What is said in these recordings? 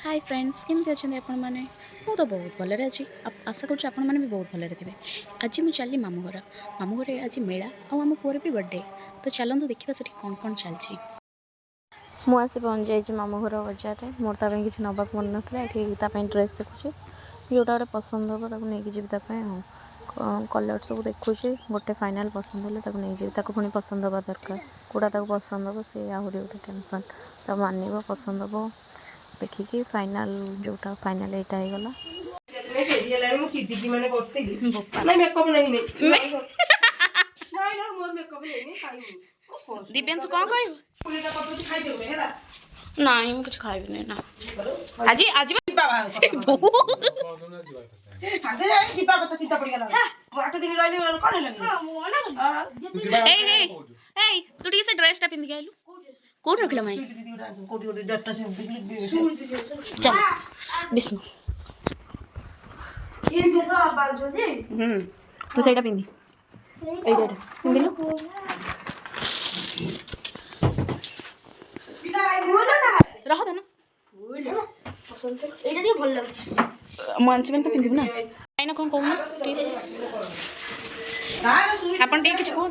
Hi friends केमती अच्छा आपण मैंने मु तो बहुत भल अच्छी आशा करुँ आपण मैंने भी बहुत भल थे। आज मुझे चली मामू घर आज मेला आम पुअर भी बर्थडे तो चलते देखा से कौन कौन चलती। मुझे पहुँच जाइए मामू घर बजार में मोर ताप किसी नवाक मन ना ये ड्रेस देखुचे जोटा गोटे पसंद हम ताको नहीं जी कलर सब देखुचे गोटे फाइनाल पसंद है नहीं जी पुणी पसंद हवा दरकार कौटा पसंद हम से आहरी गोटे टेंशन तो मान पसंद हम देखिए फाइनाल जोटा फाइनाल एटा हो गला दिव्यांशु कौन कह नहीं मुझे कुछ खाइबे ना आज आज से सागे जीवा कथा चिंता पड़ गेला 8 दिन रहनी कोन लगे ए ए ए तू ठीक से ड्रेस टा पिंद के आइलु कोड रखला माई कोडी कोडी डाटा से चल विष्णु ये कैसा बाल जो दे तू सेटा पिंदी ए डेटा पिंदिलु रह दे ना पसंद एटा डी भल लागछ मंच में तो पिंदी ना आइना कोन कहू अपन टे किछ कहू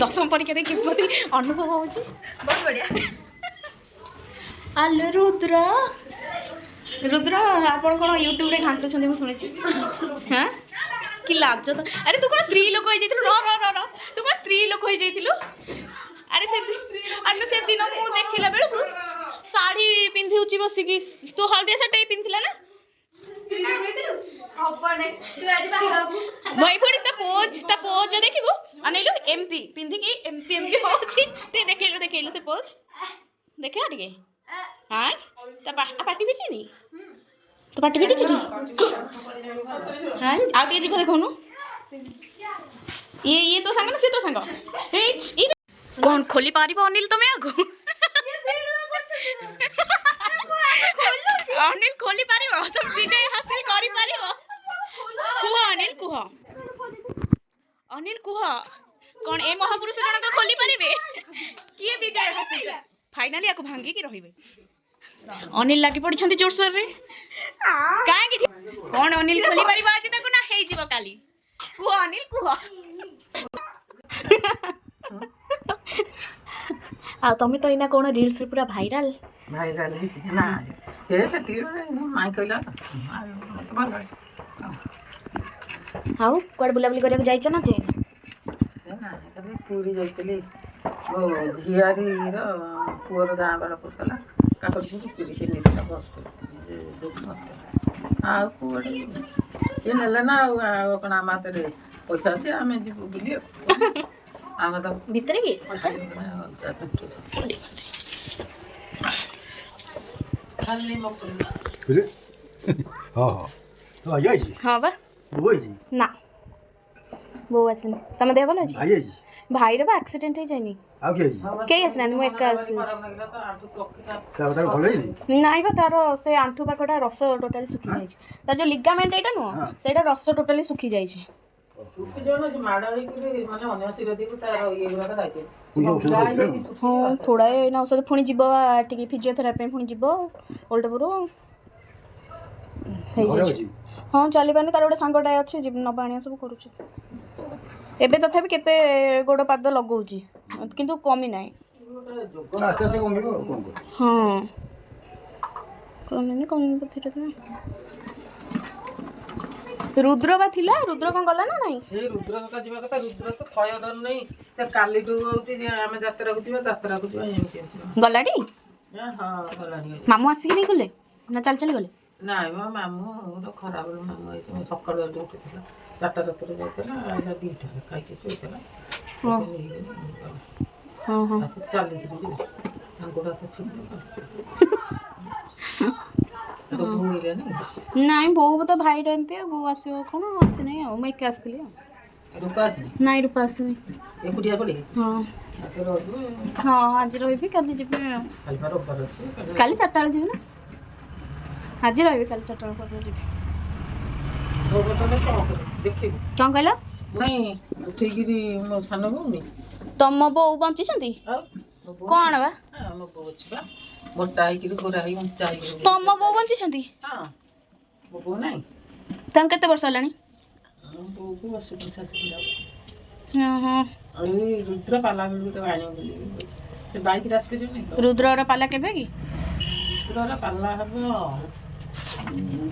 दशम परीक्षा दे किपति अनुभव होची बहुत बढ़िया। आलो रुद्र रुद्र आपण कोन YouTube रे घांटु छथि मु सुनिछि हां कि लाज तो अरे तू कोन स्त्री लोक होई जैथिलु र तू कोन स्त्री लोक होई जैथिलु अरे से दिन मु देखिला बेल को साड़ी पिंधी उची बसी की तू हल्दी सटे पिंथिला ना स्त्री लोक होइथिलु हबो नै तू आज बाहबू भाई पड़ी ता पोज देखिबो अनेलु एमती पिंधी की एमती एमती होची ते देखेलु से पोज देखा टिके हां ता पार्टी बिची नी तो पार्टी बिची छी हां आ टे जीव देखोनु ये तो संग ना से तो संग ए कौन खोली पारिबो अनिल तमे आगो अनिल खोली पारिबो तुम विजय हासिल करि पारिबो कुह अनिल कुह कौन ए महापुरुष जन खोली पारिबे किए विजय हासिल फाइनली याको भांगी की रहिबे अनिल लागी पड़ी जोरसोर रे काहे कि कौन अनिल खोली पारिबो आज तक ना हेई जीवो काली कुह अनिल कुह आ तमे तो इना कोन रील्स रे पूरा वायरल ना ये से माई कहला हाउ कोड बुलाबुली करे जाई छ ना जे ना कभी पूरी जाइतली ओ झियारी रो पुअर गां वाला पुरला काकर पूरी पूरी से नेता बस कर आ कोड ये नला ना ओकना मातरे पैसा अछि हमें जी बुलिए आमा तो भीतर की खाली मक 그래? 아야지. हां बा 뭐지? ना वो आसन तमे देह भलो अछि 아야지. भाई रे एक्सीडेंट हे जानी 아야지. के आसन मु एक आसी 나 걸려니? नाइ बा तारो से आंठू पाखडा रस टोटली सुखी जाई छ तार जो लिगामेंट एटा नो सेटा रस टोटली सुखी जाई छ जोनो माडा होई कि माने अन्य सिर देखु तार ये गुरा का दायित्व पुणी औषध खाइछ हां थोड़ा ना औषध पुणी जीवो टिके फिजियोथेरापी पुणी जीवो ओल्डपुरो થઈ જાય ହଁ ଚାଲିବାନି ତାର ଗୋଟେ ସାଙ୍ଗଟାଏ ଅଛି ନବା ଆଣିଆ ସବୁ କରୁଛି ଏବେ ତଥାପି କେତେ ଗୋଡ଼ ପାଦ ଲଗାଉଛି କିନ୍ତୁ କମି ନାହିଁ ଆସ୍ତେ ଆସ୍ତେ କମିବ ଆଉ କଣ କରିବ ହଁ କମିନି ଧୀରେ ଧୀରେ रुद्र बा थिला रुद्र कौन गला ना नहीं ए रुद्र का जीवा कथा रुद्र तो खय डर नहीं से काली टू होती जे हमें यात्रा को जीवा एमती गलाडी हां गलाडी मामू आसी नहीं गले ना चल चल गले नहीं मो मामू तो खराब मामू आई सकाळ ड्यूटी थिला 4टा रात जाइतला आइला 2टा खाइ के सोइतला हां हां ऐसे चली गई हमको तो ठीक तो भूले नहीं बो तो भाई रहते बो आसियो कोन आसी नहीं आ मैं के आसली रुपा नहीं रुपा आसी नहीं एकुटिया पड़ी हां तो रहबो हां आज रहिबी कल जिबे कल बार ऊपर अछि कल 4टा बजे ना आज रहिबी कल 4टा बजे जिबे वो बता तो देखि कोन कहला नहीं उठिगिरी मो सानो होनी तम बो बंची छंती आ कौन बा हम बो अछि बा ମୋଟା ହେଇକିରି ଗୋରା ହେଇ ଉଞ୍ଚା ହେଇକିରି ତମ ବୋଉ ବଞ୍ଚିଛନ୍ତି? ହଁ ମୋ ବୋଉ ନାହିଁ ତାଙ୍କୁ କେତେ ବର୍ଷ ହେଲାଣି? ମୋ ବୋଉକୁ 80-85 କିଲୋ। ହଁ ଆଉ ଏଇ ରୁଦ୍ର ପାଲା ବେଳକୁ ତ ଆଣିବ ବୋଲି ସେ ବାଇକରେ ଆସିପାରିବନି ତ। ରୁଦ୍ରର ପାଲା କେବେ କି? ରୁଦ୍ରର ପାଲା ହବ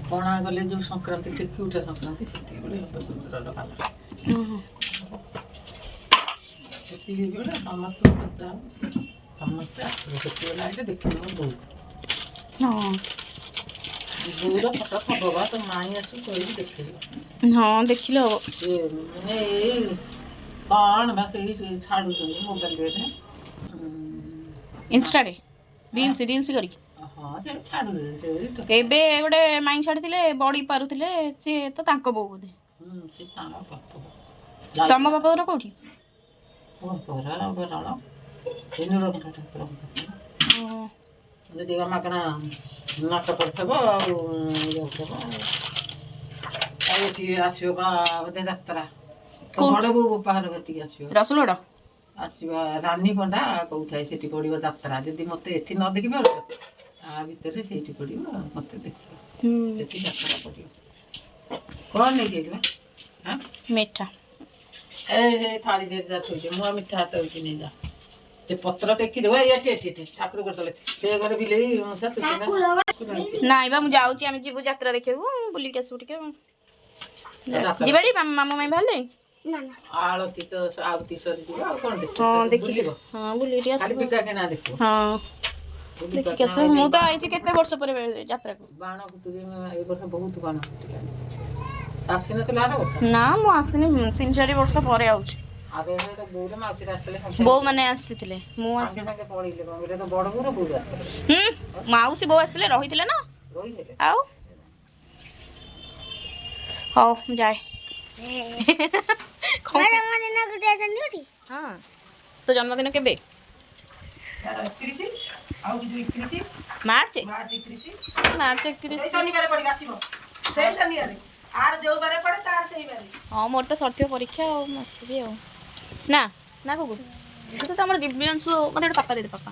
ପଣା ଗଲେ ଯୋଉ ସଂକ୍ରାନ୍ତି ଟେକି ଉଠା ସଂକ୍ରାନ୍ତି ସେତିକିବେଳେ ହବ ରୁଦ୍ରର ପାଲା। ସେତିକି ବେଳେ ସମସ୍ତେ ପୂଜା ହବ ସମସ୍ତେ ଆସିବେ ସେତିକିବେଳେ ଆଇଲେ ଦେଖିବ ମୋ ବୋଉ। ହଁ ବୋଉର ଫଟୋ ଥବ ବା ତ ମାଇଁ ଆସୁ କହିକି ଦେଖେଇବ। ହଁ ଦେଖିଲେ ହବ। ସେ ମାନେ ଏଇ କ'ଣ ବା ସେଇ ଛାଡ଼ୁଛନ୍ତି ମୋବାଇଲରେ ଇନଷ୍ଟାରେ ରିଲ୍ସ କରିକି। ହଁ ସେ ଛାଡ଼ୁଛନ୍ତି ଏବେ ଗୋଟେ ମାଇଁ ଛାଡ଼ିଥିଲେ ବଡ଼ି ପାରୁଥିଲେ ସିଏ ତ ତାଙ୍କ ବୋଉ ବୋଧେ। ସେ ତାଙ୍କ ବାପ ତମ ବାପା ଘର କୋଉଠି? ପରା ବରାଳ ନୀଳକଣ୍ଠ ଠାକୁରଙ୍କ ଯଦି ମାଗଣା ନାଟ କରିଥିବ ଆଉ ଇଏ ହେଉଥିବ ଆଉ ଏଠି ଆସିବ ବା ବୋଧେ ଯାତ୍ରା ବଡ଼ ବୋଉ ବାହାର କତିକି ଆସିବ ରସୁଲଗଡ଼ ଆସିବା ରାନୀ ପଣ୍ଡା କହୁଥାଏ ସେଠି ପଡ଼ିବ ଯାତ୍ରା ଯଦି ମୋତେ ଏଠି ନ ଦେଖିପାରୁଛ ଆ ଭିତରେ ସେଇଠି ପଡ଼ିବ ମୋତେ ଦେଖିବ ସେଠି ଯାତ୍ରା ପଡ଼ିବ କ'ଣ ନେଇକି ଆସିବା ହଁ ମିଠା ଏ ଥାଳି ଦେଇ ଯା ଥୋଇଦେ ମୁଁ ଆଉ ମିଠା ହାତ ହେଉଛି ନେଇ ଯା ସେ ପତ୍ର ଟେକିଦେବ ଏଠି ଠାକୁର କରିଦେଲେ ସେ ଘରେ ବିଲେଇ ମୂଷା ନାଇଁ ବା ମୁଁ ଯାଉଛି ଆମେ ଯିବୁ ଯାତ୍ରା ଦେଖିବାକୁ ବୁଲିକି ଆସିବୁ ଟିକେ ଯିବାଡ଼ି ମାମୁଁ ମାଇଁ ବାହାରିଲେ ଆଳତି ତ ଆଳତି ସରିଯିବ ଆଉ କ'ଣ ହଁ ଦେଖିଲି ହଁ ବୁଲିକି ଆସିବୁ ବିକା କିଣା ଦେଖିବ ହଁ ଦେଖିକି ଆସିବୁ ମୁଁ ତ ଆଇଛି କେତେ ବର୍ଷ ପରେ ଯାତ୍ରାକୁ ବାଣ ଫୁଟୁଛି ଏ ବର୍ଷ ବହୁତ ବାଣ ଫୁଟିଲା ଆସିନଥିଲା ଆର ବର୍ଷ ନା ମୁଁ ଆସିନି 3-4 ବର୍ଷ ପରେ ଆଉଛି ଆଗ ବୋଉରେ ମାଉସୀ ଆସିଥିଲେ ବୋଉ ମାନେ ଆସିଥିଲେ ମୁଁ ସାଙ୍ଗେ ପଳେଇଲେ କ'ଣ କହିଲେ ତ ବଡ଼ ବୋଉର ବୋଉ ଆସିଥିଲେ ମାଉସୀ ବୋଉ ଆସିଥିଲେ ରହିଥିଲେ ନା ରହିଥିଲେ ଆଉ ହଉ ଯାଏ ହଁ ତୋ ଜନ୍ମଦିନ କେବେ? ମାର୍ଚ୍ଚ 31 ଶନିବାର ପଡ଼ିକି ଆସିବ ସେଇ ଶନିବାର ଆର ଯୋଉ ବାରେ ପଡ଼େ ତାର ସେଇ ବାରେ ହଁ ମୋର ତ ସରିଥିବ ପରୀକ୍ଷା ଆଉ ମୁଁ ଆସିବି ଆଉ ନା ନା କୁକୁ ତୁ ତ ଆମର ଦିବ୍ୟାଂଶୁ ମୋତେ ଗୋଟେ ପାପା ଦେଇଦେ ପାପା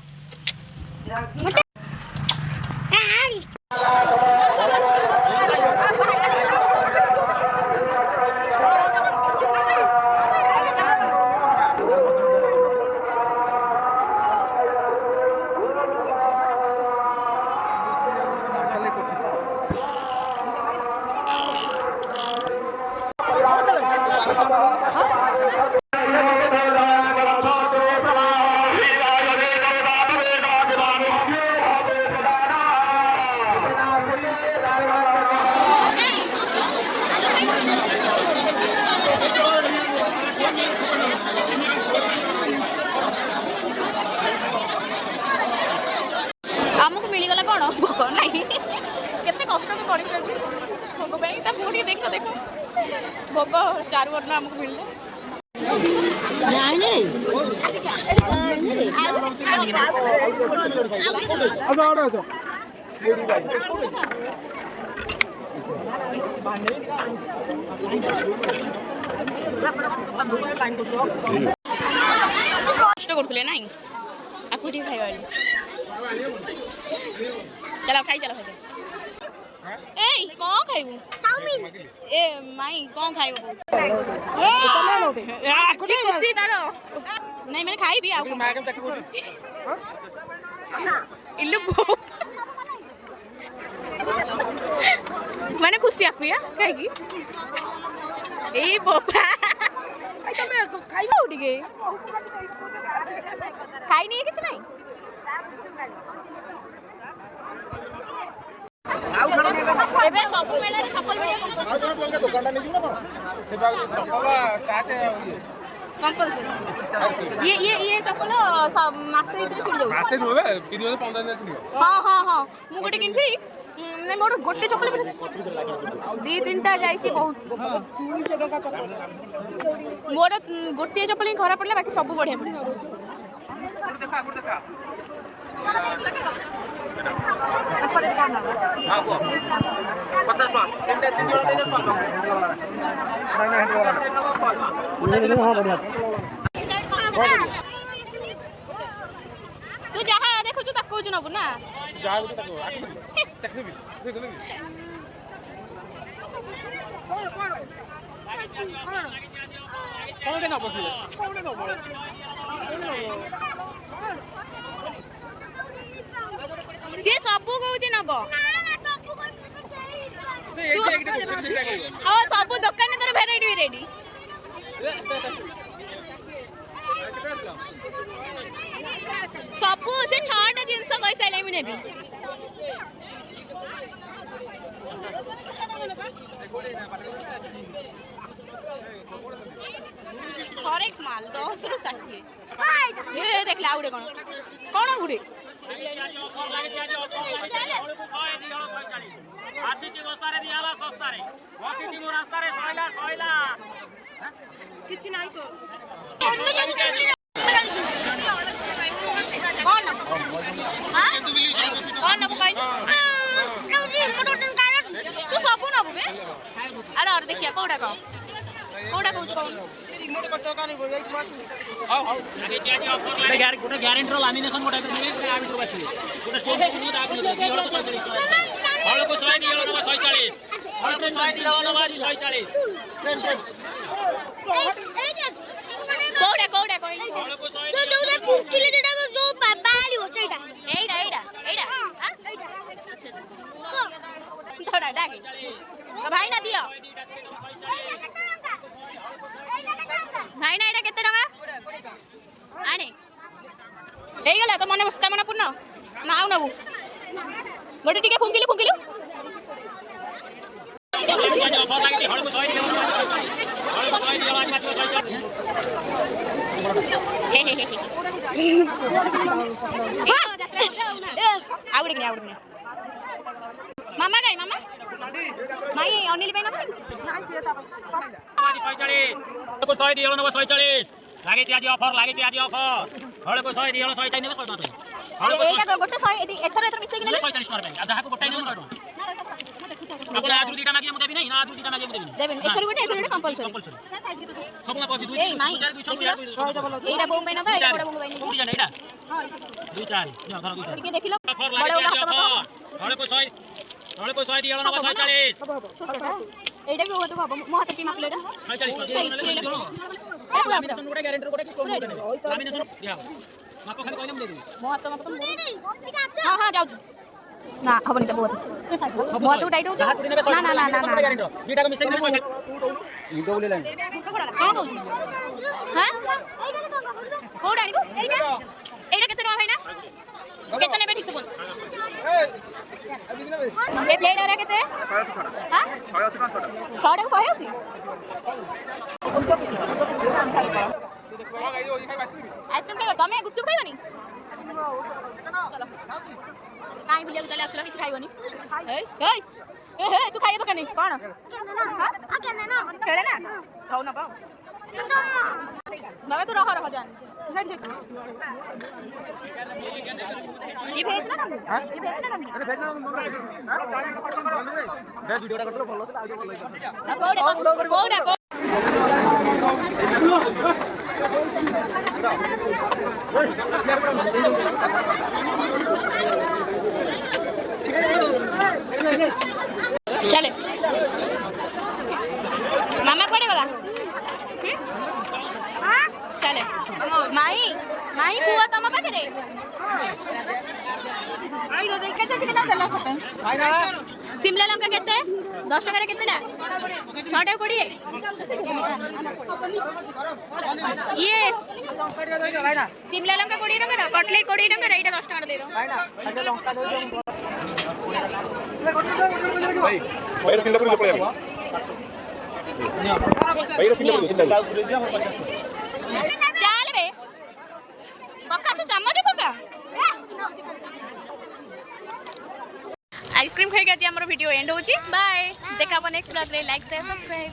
ଆମକୁ ମିଳିଗଲା କ'ଣ ଭୋଗ ନାହିଁ କେତେ କଷ୍ଟ ବି କରିପାରିଛି ଭୋଗ ପାଇଁ ତା ପୁଣି ଦେଖ ଭୋଗ 4 ବର୍ଷ ଆମକୁ ମିଳିଲା କଷ୍ଟ କରୁଥିଲେ ନାଇଁ ଆକୁ ଟିକେ ଖାଇବା ଚାଲ ଖାଇ ଚାଲ ଖାଇ ଏଇ କ'ଣ ଖାଇବୁ ଏ ମାଇଁ କ'ଣ ଖାଇବ ଖୁସି ତାର ନାଇଁ ମାନେ ଖାଇବି ଆଉ ଇଲୁ ମାନେ ଖୁସି ଆକୁ କାହିଁକି ଏଇ ବୋପା ତମେ ଖାଇବ ଟିକେ ଖାଇନି କିଛି ନାହିଁ ଏବେ ସବୁ ମେଳାରେ ଚପଲ ଇଏ ଚପଲ ମାସେ ଭିତରେ ଛିଡ଼ି ଯାଉଛି ହଁ ମୁଁ ଗୋଟେ କିଣିଥିଲି ମୋର ଗୋଟେ ଚପଲ 2-3ଟା ଯାଇଛି ବହୁତ ମୋର ଗୋଟିଏ ଚପଲ ହିଁ ଖରାପ ପଡ଼ିଲା ବାକି ସବୁ ବଢ଼ିଆ ପଡ଼ିଛି ତୁ ଯାହା ଦେଖୁଛୁ ତାକୁ नबु ना सी सबू कहूँ नब हाँ सब दुकान तर भेराइटी भेराइटी सबू से 6टा जिनस कही सारे मुझे नेबी करेक्ट माल 10 रु 60 ये देख ला कौन कौन गुड़े किछ नाही तो कौन कौन नबु भाई तू सबू नबु बे अरे और देखिया कोडा को कोडा कहू कौन रिमोट कटो कानी बोल हां हां आगे चेक गोटे ग्यारंटी लैमिनेशन गोटे आ भितर बाछि गोटे स्टेज को दाग हळ को 100 दियो नबा 140 हळ को 100 दियो नबा 140 कोडा कोडा कोई हळ को 100 तो जोने फुकिले जेटा जो बाली हो सेटा एडा एडा एडा हां अच्छा थोड़ा डागे तो भाई ना दियो भाई ना एटा केते टका आने हेई गेला तो मने कामना पूर्ण ना आउ नबु गोटे टिके फुंकिलु फुंकिलु मामा गई मामा माई अनिल भाई ना को 100 दियो न 140 लागे छि आज ऑफर हळ को 100 दियो 140 नेबे 100 टका एटा गोटे 100 एथर एथर मिसे कि नै 140 टका आ जहा को गोटाई नेबे 100 टका अपन आदु दीटा मागिए मुदेबी नै आदु दीटा मागिए मुदेबी देबेन एथर गोटे कंपलसरी साइज के तो सब में पहुंची 2 ए माई 2 एटा बोम भाई ना भाई एटा बोम भाई नै पूरी जाने एटा 2 4 यो धर 2 4 टिके देखिलो बड़ा हळ को 100 दियो न 140 एटा भी होतो हबो मो हाथ की मापले एटा 140 दियो लैमिनेशन गोटे ग्यारंटी गोटे किस कोन लैमिनेशन दिया माको खाली कहले मुदेबी मो हाथ मत हां हां जाऊ ना हबनी त बहुत बहुत टाइट हो ना ना ना ना ना दीटा को मिसे कि इनको बोले लाइन कौन कहू हां कोड आनिबो एटा केते टका भाई ना केते नेबे ठीक से बोल ए प्लेट आ रहा केते 180 छड़ा हां 180 छड़ा को 180 आइसक्रीम खाइबो तमे गुपचुप खाइबनी चलो काई बिलिया चले आसला किछ खाइबनी हे हे तू खाइए तो कने कोन हां आ केने ना खेले ना खाऊ ना पाओ बाबा तू रह जान साइड से ये भेज ना हां ये भेज ना अरे भेज ना मैं वीडियो टा करतो बोलो तो आगे बोलो कोडा चले मामा कोडे गला चले माई माई बुआ तम पाखे आई रो देख के कितना देला फोटो आई ना शिमला लंका केते 10 टका रे केतेटा 6 टा 20 ये शिमला लंका 20 टका कटलेट 20 टका एटा 10 टका दे रो भाई ना अटे लंका दे दो भाई रो किंदा पुरी पळे भाई रो किंदा पुरी दिया 50 चल बे पक्का से चम्मच पक्का आइसक्रीम खाई आज आम वीडियो एंड होची बाय देखा नेक्स्ट ब्लॉग रे लाइक शेयर सब्सक्राइब।